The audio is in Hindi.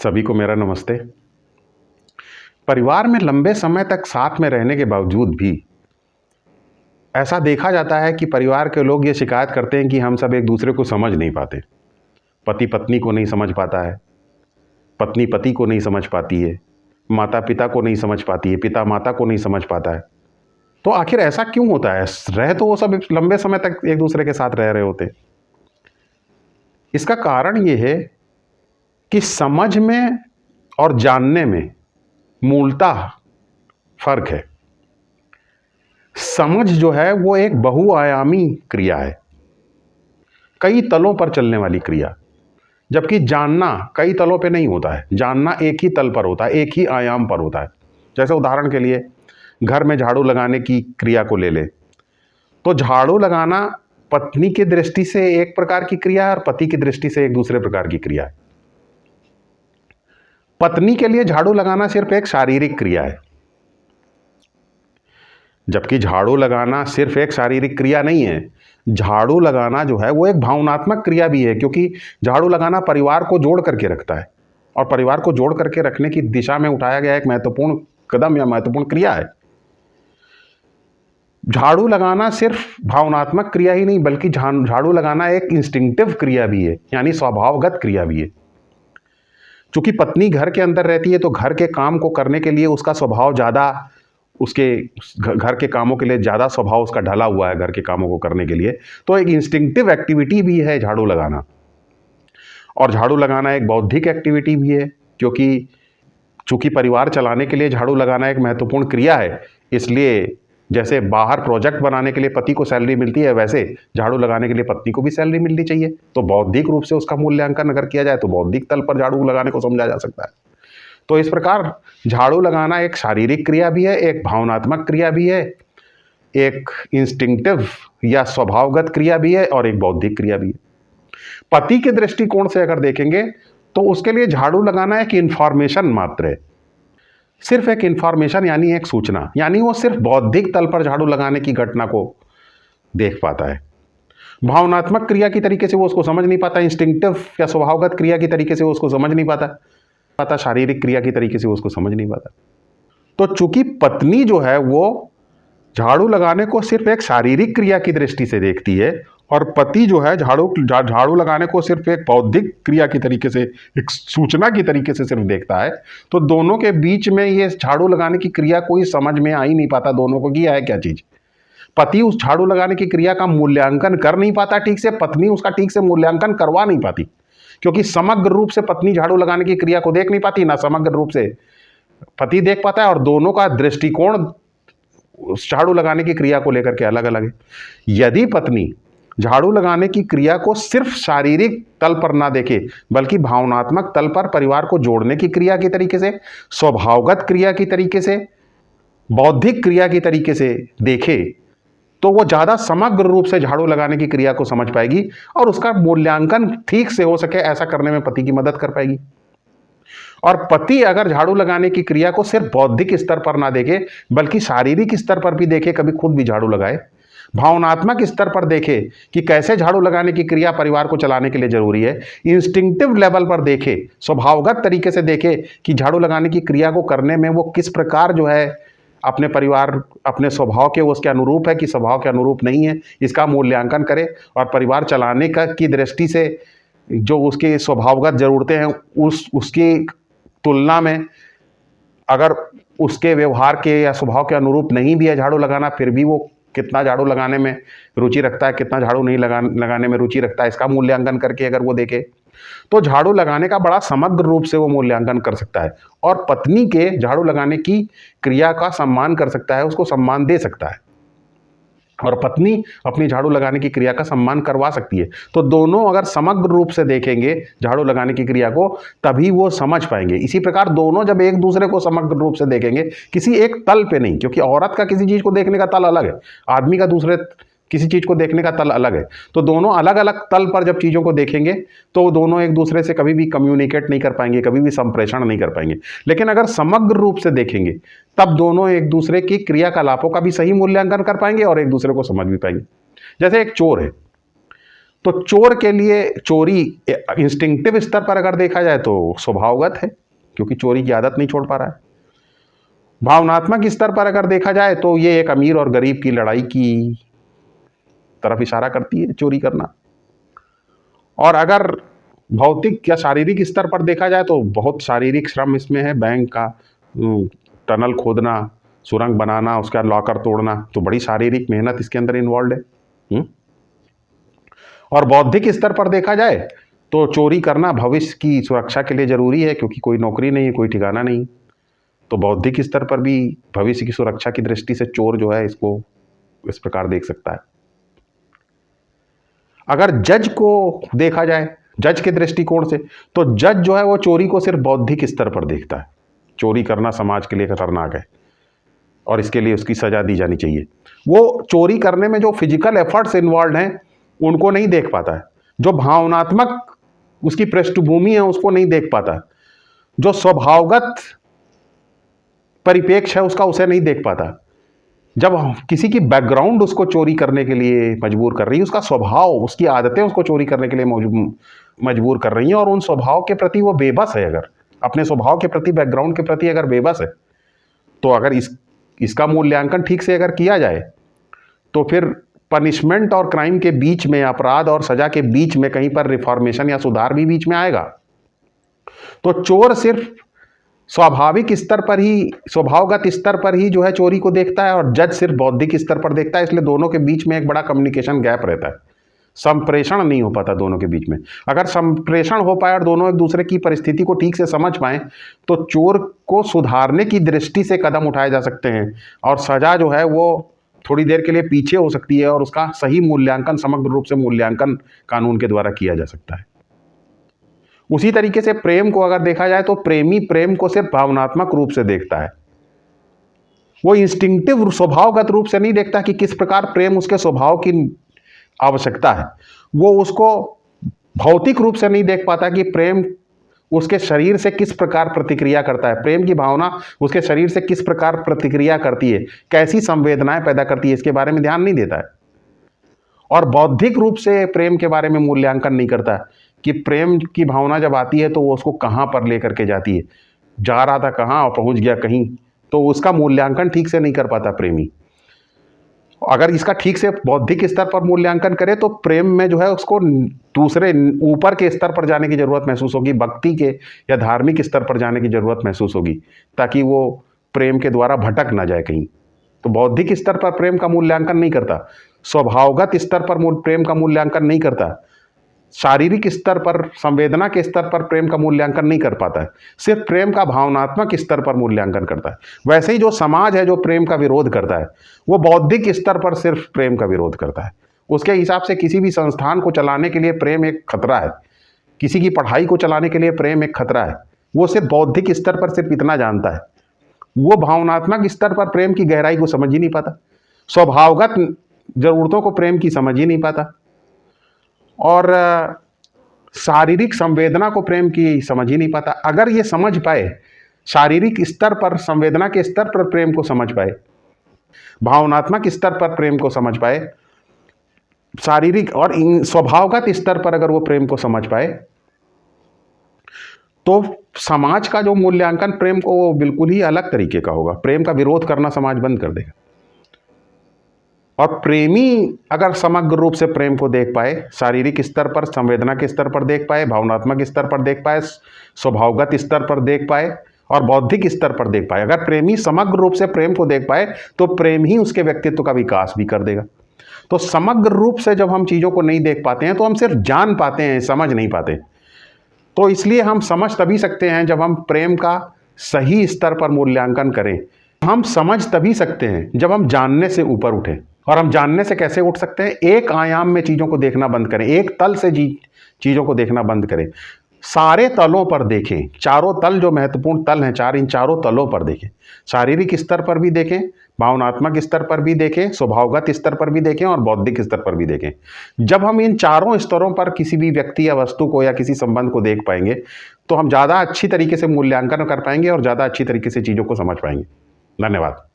सभी को मेरा नमस्ते। परिवार में लंबे समय तक साथ में रहने के बावजूद भी ऐसा देखा जाता है कि परिवार के लोग ये शिकायत करते हैं कि हम सब एक दूसरे को समझ नहीं पाते। पति पत्नी को नहीं समझ पाता है, पत्नी पति को नहीं समझ पाती है, माता पिता को नहीं समझ पाती है, पिता माता को नहीं समझ पाता है। तो आखिर ऐसा क्यों होता है? रह तो वो सब लंबे समय तक एक दूसरे के साथ रह रहे होते। इसका कारण ये है कि समझ में और जानने में मूलतः फर्क है। समझ जो है वो एक बहुआयामी क्रिया है, कई तलों पर चलने वाली क्रिया, जबकि जानना कई तलों पे नहीं होता है। जानना एक ही तल पर होता है, एक ही आयाम पर होता है। जैसे उदाहरण के लिए घर में झाड़ू लगाने की क्रिया को ले ले, तो झाड़ू लगाना पत्नी की दृष्टि से एक प्रकार की क्रिया है और पति की दृष्टि से एक दूसरे प्रकार की क्रिया है। पत्नी के लिए झाड़ू लगाना सिर्फ एक शारीरिक क्रिया है, जबकि झाड़ू लगाना सिर्फ एक शारीरिक क्रिया नहीं है। झाड़ू लगाना जो है वो एक भावनात्मक क्रिया भी है, क्योंकि झाड़ू लगाना परिवार को जोड़ करके रखता है और परिवार को जोड़ करके रखने की दिशा में उठाया गया एक महत्वपूर्ण कदम या महत्वपूर्ण क्रिया है। झाड़ू लगाना सिर्फ भावनात्मक क्रिया ही नहीं, बल्कि झाड़ू लगाना एक इंस्टिंक्टिव क्रिया भी है, यानी स्वभावगत क्रिया भी है। चूंकि पत्नी घर के अंदर रहती है तो घर के काम को करने के लिए उसका स्वभाव ज़्यादा, उसके घर के कामों के लिए ज़्यादा स्वभाव उसका ढला हुआ है घर के कामों को करने के लिए। तो एक इंस्टिंक्टिव एक्टिविटी भी है झाड़ू लगाना, और झाड़ू लगाना एक बौद्धिक एक्टिविटी भी है, क्योंकि चूंकि परिवार चलाने के लिए झाड़ू लगाना एक महत्वपूर्ण क्रिया है। इसलिए जैसे बाहर प्रोजेक्ट बनाने के लिए पति को सैलरी मिलती है, वैसे झाड़ू लगाने के लिए पत्नी को भी सैलरी मिलनी चाहिए। तो बौद्धिक रूप से उसका मूल्यांकन अगर किया जाए तो बौद्धिक तल पर झाड़ू लगाने को समझा जा सकता है। तो इस प्रकार झाड़ू लगाना एक शारीरिक क्रिया भी है, एक भावनात्मक क्रिया भी है, एक इंस्टिंक्टिव या स्वभावगत क्रिया भी है और एक बौद्धिक क्रिया भी है। पति के दृष्टिकोण से अगर देखेंगे तो उसके लिए झाड़ू लगाना एक इंफॉर्मेशन मात्र है, सिर्फ एक इंफॉर्मेशन यानी एक सूचना, यानी वो सिर्फ बौद्धिक तल पर झाड़ू लगाने की घटना को देख पाता है। भावनात्मक क्रिया की तरीके से वो उसको समझ नहीं पाता, इंस्टिंक्टिव या स्वभावगत क्रिया की तरीके से वो उसको समझ नहीं पाता, शारीरिक क्रिया की तरीके से वो उसको समझ नहीं पाता। तो चूंकि पत्नी जो है वो झाड़ू लगाने को सिर्फ एक शारीरिक क्रिया की दृष्टि से देखती है और पति जो है झाड़ू लगाने को सिर्फ एक बौद्धिक क्रिया की तरीके से, एक सूचना की तरीके से सिर्फ देखता है, तो दोनों के बीच में ये झाड़ू लगाने की क्रिया कोई समझ में आ ही नहीं पाता दोनों को कि है क्या चीज। पति उस झाड़ू लगाने की क्रिया का मूल्यांकन कर नहीं पाता ठीक से, पत्नी उसका ठीक से मूल्यांकन करवा नहीं पाती, क्योंकि समग्र रूप से पत्नी झाड़ू लगाने की क्रिया को देख नहीं पाती, ना समग्र रूप से पति देख पाता है, और दोनों का दृष्टिकोण झाड़ू लगाने की क्रिया को लेकर के अलग अलग है। यदि पत्नी झाड़ू लगाने की क्रिया को सिर्फ शारीरिक तल पर ना देखे, बल्कि भावनात्मक तल पर परिवार को जोड़ने की क्रिया के तरीके से, स्वभावगत क्रिया की तरीके से, बौद्धिक क्रिया की तरीके से देखे, तो वो ज़्यादा समग्र रूप से झाड़ू लगाने की क्रिया को समझ पाएगी और उसका मूल्यांकन ठीक से हो सके ऐसा करने में पति की मदद कर पाएगी। और पति अगर झाड़ू लगाने की क्रिया को सिर्फ बौद्धिक स्तर पर ना देखे, बल्कि शारीरिक स्तर पर भी देखे, कभी खुद भी झाड़ू लगाए, भावनात्मक स्तर पर देखे कि कैसे झाड़ू लगाने की क्रिया परिवार को चलाने के लिए जरूरी है, इंस्टिंक्टिव लेवल पर देखे, स्वभावगत तरीके से देखे कि झाड़ू लगाने की क्रिया को करने में वो किस प्रकार जो है अपने परिवार, अपने स्वभाव के उसके अनुरूप है कि स्वभाव के अनुरूप नहीं है, इसका मूल्यांकन करे और परिवार चलाने का की दृष्टि से जो उसकी स्वभावगत जरूरतें हैं उसकी तुलना में अगर उसके व्यवहार के या स्वभाव के अनुरूप नहीं भी है झाड़ू लगाना, फिर भी वो कितना झाड़ू लगाने में रुचि रखता है, कितना झाड़ू नहीं लगाने में रुचि रखता है, इसका मूल्यांकन करके अगर वो देखे तो झाड़ू लगाने का बड़ा समग्र रूप से वो मूल्यांकन कर सकता है और पत्नी के झाड़ू लगाने की क्रिया का सम्मान कर सकता है, उसको सम्मान दे सकता है, और पत्नी अपनी झाड़ू लगाने की क्रिया का सम्मान करवा सकती है। तो दोनों अगर समग्र रूप से देखेंगे झाड़ू लगाने की क्रिया को, तभी वो समझ पाएंगे। इसी प्रकार दोनों जब एक दूसरे को समग्र रूप से देखेंगे, किसी एक तल पे नहीं, क्योंकि औरत का किसी चीज को देखने का तल अलग है, आदमी का दूसरे किसी चीज को देखने का तल अलग है, तो दोनों अलग अलग तल पर जब चीजों को देखेंगे तो दोनों एक दूसरे से कभी भी कम्युनिकेट नहीं कर पाएंगे, कभी भी संप्रेषण नहीं कर पाएंगे। लेकिन अगर समग्र रूप से देखेंगे तब दोनों एक दूसरे की क्रियाकलापों का भी सही मूल्यांकन कर पाएंगे और एक दूसरे को समझ भी पाएंगे। जैसे एक चोर है, तो चोर के लिए चोरी इंस्टिंक्टिव स्तर पर अगर देखा जाए तो स्वभावगत है, क्योंकि चोरी की आदत नहीं छोड़ पा रहा है। भावनात्मक स्तर पर अगर देखा जाए तो ये एक अमीर और गरीब की लड़ाई की तरफ इशारा करती है चोरी करना। और अगर भौतिक या शारीरिक स्तर पर देखा जाए तो बहुत शारीरिक श्रम इसमें है। बैंक का टनल खोदना, सुरंग बनाना, उसका लॉकर तोड़ना, तो बड़ी शारीरिक मेहनत इसके अंदर इन्वॉल्व है। और बौद्धिक स्तर पर देखा जाए तो चोरी करना भविष्य की सुरक्षा के लिए जरूरी है, क्योंकि कोई नौकरी नहीं है, कोई ठिकाना नहीं। तो बौद्धिक स्तर पर भी भविष्य की सुरक्षा की दृष्टि से चोर जो है इसको इस प्रकार देख सकता है। अगर जज को देखा जाए, जज के दृष्टिकोण से, तो जज जो है वो चोरी को सिर्फ बौद्धिक स्तर पर देखता है। चोरी करना समाज के लिए खतरनाक है और इसके लिए उसकी सजा दी जानी चाहिए। वो चोरी करने में जो फिजिकल एफर्ट्स इन्वॉल्व हैं उनको नहीं देख पाता है। जो भावनात्मक उसकी पृष्ठभूमि है उसको नहीं देख पाता। जो स्वभावगत परिप्रेक्ष्य है उसका उसे नहीं देख पाता। जब किसी की बैकग्राउंड उसको चोरी करने के लिए मजबूर कर रही है, उसका स्वभाव, उसकी आदतें उसको चोरी करने के लिए मजबूर कर रही हैं, और उन स्वभाव के प्रति वो बेबस है, अगर अपने स्वभाव के प्रति, बैकग्राउंड के प्रति अगर बेबस है, तो अगर इसका मूल्यांकन ठीक से अगर किया जाए तो फिर पनिशमेंट और क्राइम के बीच में, अपराध और सजा के बीच में कहीं पर रिफॉर्मेशन या सुधार भी बीच में आएगा। तो चोर सिर्फ स्वाभाविक स्तर पर ही, स्वभावगत स्तर पर ही जो है चोरी को देखता है, और जज सिर्फ बौद्धिक स्तर पर देखता है। इसलिए दोनों के बीच में एक बड़ा कम्युनिकेशन गैप रहता है, संप्रेषण नहीं हो पाता दोनों के बीच में। अगर संप्रेषण हो पाए और दोनों एक दूसरे की परिस्थिति को ठीक से समझ पाए तो चोर को सुधारने की दृष्टि से कदम उठाए जा सकते हैं, और सजा जो है वो थोड़ी देर के लिए पीछे हो सकती है, और उसका सही मूल्यांकन, समग्र रूप से मूल्यांकन कानून के द्वारा किया जा सकता है। उसी तरीके से प्रेम को अगर देखा जाए तो प्रेमी प्रेम को सिर्फ भावनात्मक रूप से देखता है। वो इंस्टिंक्टिव, स्वभावगत रूप से नहीं देखता कि किस प्रकार प्रेम उसके स्वभाव की आवश्यकता है। वो उसको भौतिक रूप से नहीं देख पाता कि प्रेम उसके शरीर से किस प्रकार प्रतिक्रिया करता है, प्रेम की भावना उसके शरीर से किस प्रकार प्रतिक्रिया करती है, कैसी संवेदनाएं पैदा करती है, इसके बारे में ध्यान नहीं देता है। और बौद्धिक रूप से प्रेम के बारे में मूल्यांकन नहीं करता कि प्रेम की भावना जब आती है तो वो उसको कहाँ पर लेकर के जाती है, जा रहा था कहाँ और पहुँच गया कहीं, तो उसका मूल्यांकन ठीक से नहीं कर पाता प्रेमी। अगर इसका ठीक से बौद्धिक स्तर पर मूल्यांकन करे तो प्रेम में जो है उसको दूसरे ऊपर के स्तर पर जाने की जरूरत महसूस होगी, भक्ति के या धार्मिक स्तर पर जाने की जरूरत महसूस होगी, ताकि वो प्रेम के द्वारा भटक ना जाए कहीं। तो बौद्धिक स्तर पर प्रेम का मूल्यांकन नहीं करता, स्वभावगत स्तर पर प्रेम का मूल्यांकन नहीं करता, शारीरिक स्तर पर, संवेदना के स्तर पर प्रेम का मूल्यांकन नहीं कर पाता है, सिर्फ प्रेम का भावनात्मक स्तर पर मूल्यांकन करता है। वैसे ही जो समाज है जो प्रेम का विरोध करता है वो बौद्धिक स्तर पर सिर्फ प्रेम का विरोध करता है। उसके हिसाब से किसी भी संस्थान को चलाने के लिए प्रेम एक खतरा है, किसी की पढ़ाई को चलाने के लिए प्रेम एक खतरा है। वो सिर्फ बौद्धिक स्तर पर सिर्फ इतना जानता है, वो भावनात्मक स्तर पर प्रेम की गहराई को समझ ही नहीं पाता, स्वभावगत जरूरतों को प्रेम की समझ ही नहीं पाता, और शारीरिक संवेदना को प्रेम की समझ ही नहीं पाता। अगर ये समझ पाए, शारीरिक स्तर पर, संवेदना के स्तर पर प्रेम को समझ पाए, भावनात्मक स्तर पर प्रेम को समझ पाए, शारीरिक और स्वभावगत स्तर पर अगर वो प्रेम को समझ पाए, तो समाज का जो मूल्यांकन प्रेम को वो बिल्कुल ही अलग तरीके का होगा। प्रेम का विरोध करना समाज बंद कर देगा। और प्रेमी अगर समग्र रूप से प्रेम को देख पाए, शारीरिक स्तर पर, संवेदना के स्तर पर देख पाए, भावनात्मक स्तर पर देख पाए, स्वभावगत स्तर पर देख पाए और बौद्धिक स्तर पर देख पाए, अगर प्रेमी समग्र रूप से प्रेम को देख पाए तो प्रेम ही उसके व्यक्तित्व का विकास भी कर देगा। तो समग्र रूप से जब हम चीज़ों को नहीं देख पाते हैं तो हम सिर्फ जान पाते हैं, समझ नहीं पाते। तो इसलिए हम समझ तभी सकते हैं जब हम प्रेम का सही स्तर पर मूल्यांकन करें। हम समझ तभी सकते हैं जब हम जानने से ऊपर उठें। और हम जानने से कैसे उठ सकते हैं? एक आयाम में चीज़ों को देखना बंद करें, एक तल से चीज़ों को देखना बंद करें, सारे तलों पर देखें। चारों तल जो महत्वपूर्ण तल हैं, इन चारों तलों पर देखें। शारीरिक स्तर पर भी देखें, भावनात्मक स्तर पर भी देखें, स्वभावगत स्तर पर भी देखें और बौद्धिक स्तर पर भी देखें। जब हम इन चारों स्तरों पर किसी भी व्यक्ति या वस्तु को या किसी संबंध को देख पाएंगे तो हम ज़्यादा अच्छी तरीके से मूल्यांकन कर पाएंगे और ज़्यादा अच्छी तरीके से चीज़ों को समझ पाएंगे। धन्यवाद।